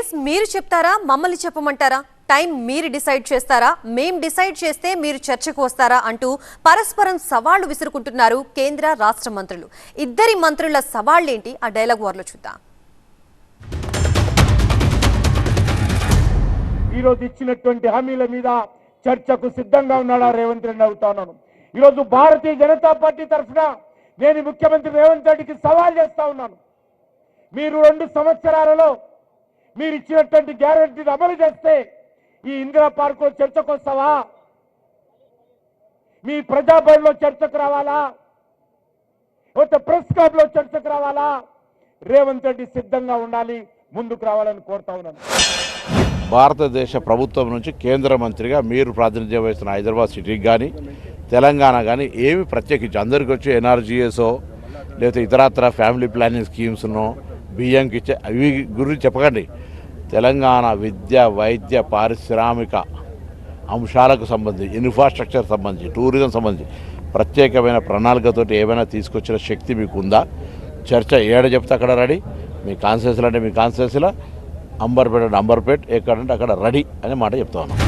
Dates మీరు చెప్తారా, మమ్మల్ని చెప్పమంటారా? టైం మీరు డిసైడ్ చేస్తారా, మేం డిసైడ్ చేస్తే మీరు చర్చకు వస్తారా అంటూ పరస్పరం సవాళ్లు విసురుకుంటున్నారు కేంద్ర రాష్ట్ర మంత్రులు. ఇద్దరి మంత్రుల సవాళ్లేంటి? ఆ డైలాగ్ వార్లో చూద్దాం. ఈరోజు ఇచ్చినటువంటి హామీల మీద చర్చకు సిద్ధంగా ఉన్నాడా రేవంత్ రెడ్డి అవుతాను. ఈరోజు భారతీయ జనతా పార్టీ తరఫున నేను ముఖ్యమంత్రి రేవంత్ రెడ్డికి సవాల్ చేస్తా ఉన్నాను. మీరు 2 సంవత్సరాలలో మీరు ఇచ్చినటువంటి గ్యారెంటీని అమలు చేస్తే ఈ ఇందిరా పార్కులో చర్చకు వస్తావా? మీ ప్రజాభవన్లో చర్చకు రావాలా? లేకపోతే ప్రెస్ క్లబ్లో చర్చకు రావాలా? రేవంత్ రెడ్డి సిద్ధంగా ఉండాలి, ముందుకు రావాలని కోరుతా ఉన్నాను. భారతదేశ ప్రభుత్వం నుంచి కేంద్ర మంత్రిగా మీరు ప్రాతినిధ్యం వహిస్తున్న హైదరాబాద్ సిటీకి కానీ తెలంగాణ కానీ ఏమి ప్రత్యేకించి అందరికీ వచ్చి ఎన్ఆర్జీఎస్ఓ లేకపోతే ఇతరత్ర ఫ్యామిలీ ప్లానింగ్ స్కీమ్స్ను బియ్యంకి ఇచ్చే అవి గురించి చెప్పకండి. తెలంగాణ విద్య, వైద్య, పారిశ్రామిక అంశాలకు సంబంధించి, ఇన్ఫ్రాస్ట్రక్చర్ సంబంధించి, టూరిజం సంబంధించి ప్రత్యేకమైన ప్రణాళికతోటి ఏమైనా తీసుకొచ్చిన శక్తి మీకు ఉందా? చర్చ ఏడ చెప్తే అక్కడ రెడీ. మీ కాన్స్టిట్యూన్సీలు అంటే మీ కాన్స్టిట్యూన్సీలో అంబర్పేట అంటే అంబర్పేట, ఎక్కడంటే అక్కడ రెడీ అనే మాట చెప్తా ఉన్నాం.